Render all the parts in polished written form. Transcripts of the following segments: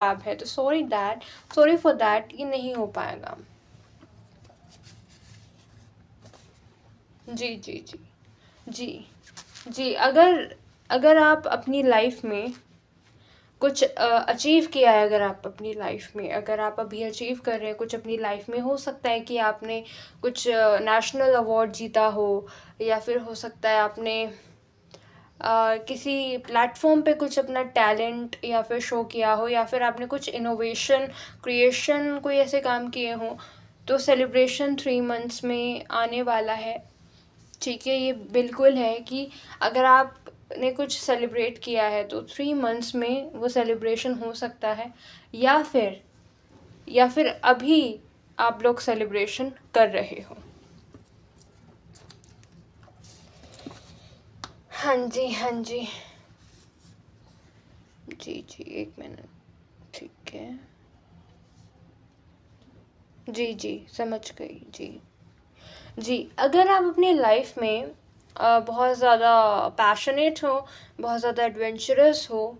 खराब है, तो सॉरी फॉर दैट, ये नहीं हो पाएगा। जी जी जी जी जी। अगर आप अपनी लाइफ में कुछ अचीव किया है, अगर आप अपनी लाइफ में, अगर आप अभी अचीव कर रहे हैं कुछ अपनी लाइफ में, हो सकता है कि आपने कुछ नेशनल अवार्ड जीता हो, या फिर हो सकता है आपने किसी प्लेटफॉर्म पे कुछ अपना टैलेंट या फिर शो किया हो, या फिर आपने कुछ इनोवेशन क्रिएशन कोई ऐसे काम किए हों, तो सेलिब्रेशन 3 मंथ्स में आने वाला है। ठीक है, ये बिल्कुल है कि अगर आपने कुछ सेलिब्रेट किया है तो 3 मंथ्स में वो सेलिब्रेशन हो सकता है, या फिर अभी आप लोग सेलिब्रेशन कर रहे हो। हाँ जी हाँ जी जी जी, 1 मिनट। ठीक है, जी जी, समझ गई जी जी। अगर आप अपनी लाइफ में बहुत ज़्यादा पैशनेट हो, बहुत ज़्यादा एडवेंचरस हो,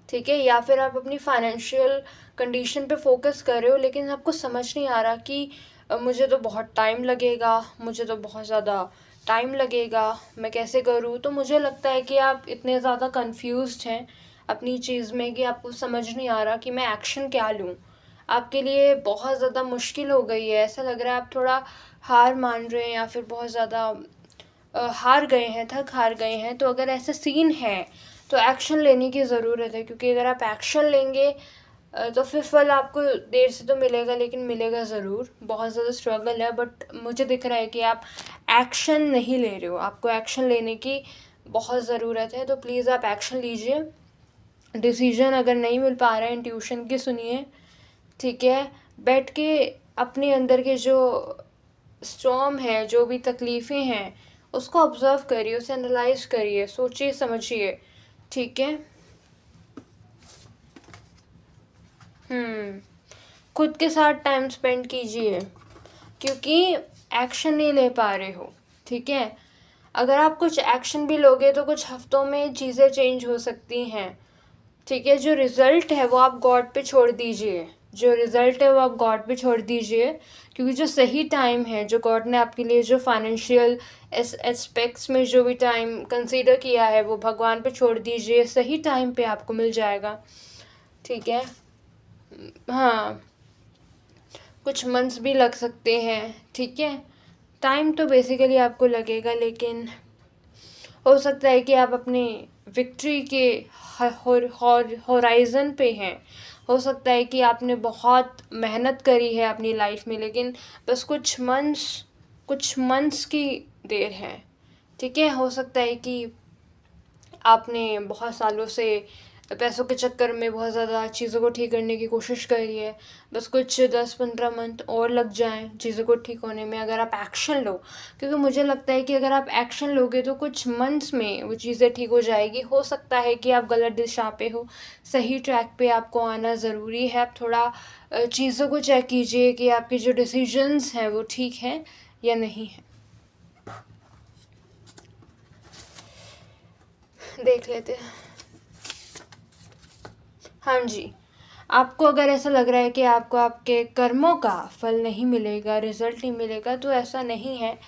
ठीक है, या फिर आप अपनी फाइनेंशियल कंडीशन पे फोकस कर रहे हो, लेकिन आपको समझ नहीं आ रहा कि मुझे तो बहुत टाइम लगेगा, मुझे तो बहुत ज़्यादा टाइम लगेगा, मैं कैसे करूँ, तो मुझे लगता है कि आप इतने ज़्यादा कंफ्यूज्ड हैं अपनी चीज़ में कि आपको समझ नहीं आ रहा कि मैं एक्शन क्या लूँ। आपके लिए बहुत ज़्यादा मुश्किल हो गई है, ऐसा लग रहा है आप थोड़ा हार मान रहे हैं, या फिर बहुत ज़्यादा हार गए हैं, थक हार गए हैं। तो अगर ऐसा सीन है तो एक्शन लेने की ज़रूरत है, क्योंकि अगर आप एक्शन लेंगे तो फिर फल आपको देर से तो मिलेगा, लेकिन मिलेगा ज़रूर। बहुत ज़्यादा स्ट्रगल है, बट मुझे दिख रहा है कि आप एक्शन नहीं ले रहे हो, आपको एक्शन लेने की बहुत ज़रूरत है। तो प्लीज़ आप एक्शन लीजिए। डिसीजन अगर नहीं मिल पा रहा है, इंट्यूशन की सुनिए, ठीक है, बैठ के अपने अंदर के जो स्टॉर्म है, जो भी तकलीफ़ें हैं, उसको ऑब्ज़र्व करिए, उसे एनालाइज करिए, सोचिए समझिए, ठीक है। खुद के साथ टाइम स्पेंड कीजिए, क्योंकि एक्शन नहीं ले पा रहे हो, ठीक है। अगर आप कुछ एक्शन भी लोगे तो कुछ हफ्तों में चीज़ें चेंज हो सकती हैं, ठीक है। जो रिज़ल्ट है वो आप गॉड पे छोड़ दीजिए, जो रिज़ल्ट है वो आप गॉड पे छोड़ दीजिए, क्योंकि जो सही टाइम है, जो गॉड ने आपके लिए जो फाइनेंशियल एस्पेक्ट्स में जो भी टाइम कंसीडर किया है, वो भगवान पे छोड़ दीजिए, सही टाइम पे आपको मिल जाएगा, ठीक है। हाँ, कुछ मंथ्स भी लग सकते हैं, ठीक है। टाइम तो बेसिकली आपको लगेगा, लेकिन हो सकता है कि आप अपने विक्ट्री के होराइज़न पे हैं। हो सकता है कि आपने बहुत मेहनत करी है अपनी लाइफ में, लेकिन बस कुछ मंथ्स की देर है, ठीक है। हो सकता है कि आपने बहुत सालों से पैसों के चक्कर में बहुत ज़्यादा चीज़ों को ठीक करने की कोशिश करी है, बस कुछ 10-15 मंथ और लग जाएं चीज़ों को ठीक होने में, अगर आप एक्शन लो। क्योंकि मुझे लगता है कि अगर आप एक्शन लोगे तो कुछ मंथ्स में वो चीज़ें ठीक हो जाएगी। हो सकता है कि आप गलत दिशा पे हो, सही ट्रैक पे आपको आना ज़रूरी है। आप थोड़ा चीज़ों को चेक कीजिए कि आपके जो डिसीजंस हैं वो ठीक हैं या नहीं है। देख लेते हैं। हाँ जी, आपको अगर ऐसा लग रहा है कि आपको आपके कर्मों का फल नहीं मिलेगा, रिज़ल्ट नहीं मिलेगा, तो ऐसा नहीं है।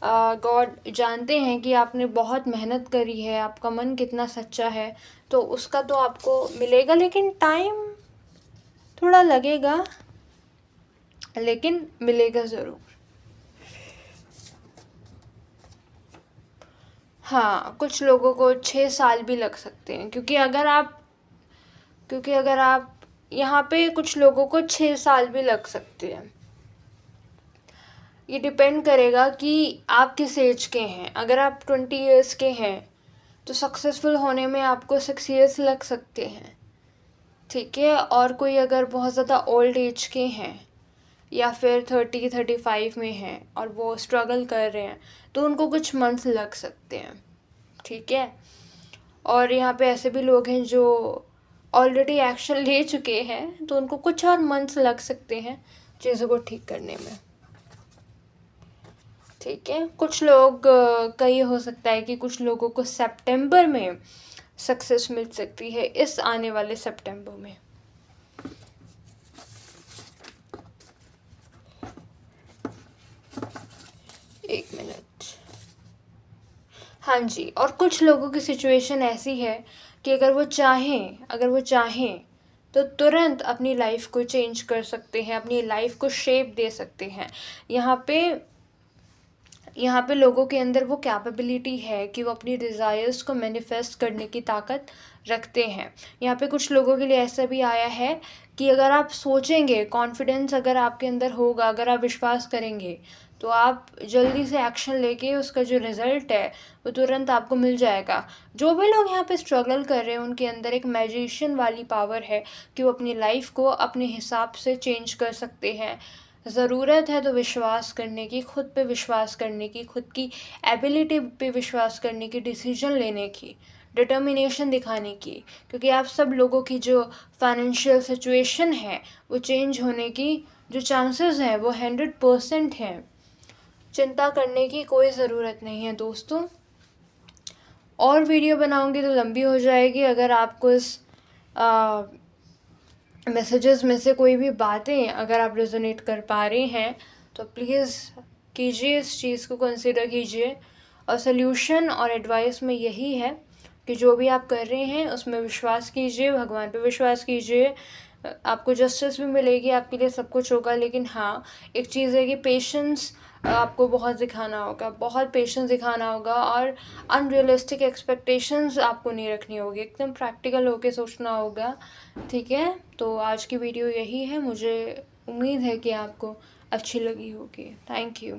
गॉड जानते हैं कि आपने बहुत मेहनत करी है, आपका मन कितना सच्चा है, तो उसका तो आपको मिलेगा, लेकिन टाइम थोड़ा लगेगा, लेकिन मिलेगा ज़रूर। हाँ, कुछ लोगों को 6 साल भी लग सकते हैं, क्योंकि अगर आप यहाँ पे कुछ लोगों को 6 साल भी लग सकते हैं। ये डिपेंड करेगा कि आप किस एज के हैं। अगर आप 20 ईयर्स के हैं तो सक्सेसफुल होने में आपको 6 ईयर्स लग सकते हैं, ठीक है। और कोई अगर बहुत ज़्यादा ओल्ड एज के हैं, या फिर 30-35 में हैं और वो स्ट्रगल कर रहे हैं, तो उनको कुछ मंथ्स लग सकते हैं, ठीक है। और यहाँ पे ऐसे भी लोग हैं जो ऑलरेडी एक्शन ले चुके हैं, तो उनको कुछ और मंथ्स लग सकते हैं चीज़ों को ठीक करने में, ठीक है। कुछ लोग कई हो सकता है कि कुछ लोगों को सितंबर में सक्सेस मिल सकती है, इस आने वाले सितंबर में। हाँ जी, और कुछ लोगों की सिचुएशन ऐसी है कि अगर वो चाहें तो तुरंत अपनी लाइफ को चेंज कर सकते हैं, अपनी लाइफ को शेप दे सकते हैं। यहाँ पे यहाँ पे लोगों के अंदर वो कैपेबिलिटी है कि वो अपनी डिज़ायर्स को मैनिफेस्ट करने की ताकत रखते हैं। यहाँ पे कुछ लोगों के लिए ऐसा भी आया है कि अगर आप सोचेंगे, कॉन्फिडेंस अगर आपके अंदर होगा, अगर आप विश्वास करेंगे, तो आप जल्दी से एक्शन लेके उसका जो रिज़ल्ट है वो तुरंत आपको मिल जाएगा। जो भी लोग यहाँ पे स्ट्रगल कर रहे हैं उनके अंदर एक मैजिशियन वाली पावर है कि वो अपनी लाइफ को अपने हिसाब से चेंज कर सकते हैं। ज़रूरत है तो विश्वास करने की, खुद पे विश्वास करने की, खुद की एबिलिटी पे विश्वास करने की, डिसीजन लेने की, डिटर्मिनेशन दिखाने की, क्योंकि आप सब लोगों की जो फाइनेंशियल सिचुएशन है वो चेंज होने की जो चांसेस हैं वो 100% हैं। चिंता करने की कोई ज़रूरत नहीं है दोस्तों। और वीडियो बनाऊंगी तो लंबी हो जाएगी। अगर आपको इस मैसेजेस में से कोई भी बातें अगर आप रेजोनेट कर पा रहे हैं तो प्लीज़ कीजिए, इस चीज़ को कंसिडर कीजिए। और सल्यूशन और एडवाइस में यही है कि जो भी आप कर रहे हैं उसमें विश्वास कीजिए, भगवान पे विश्वास कीजिए, आपको जस्टिस भी मिलेगी, आपके लिए सब कुछ होगा। लेकिन हाँ, एक चीज़ है कि पेशेंस आपको बहुत दिखाना होगा, बहुत पेशेंस दिखाना होगा, और अनरियलिस्टिक एक्सपेक्टेशंस आपको नहीं रखनी होगी, एकदम प्रैक्टिकल होके सोचना होगा। ठीक है, तो आज की वीडियो यही है। मुझे उम्मीद है कि आपको अच्छी लगी होगी। Thank you.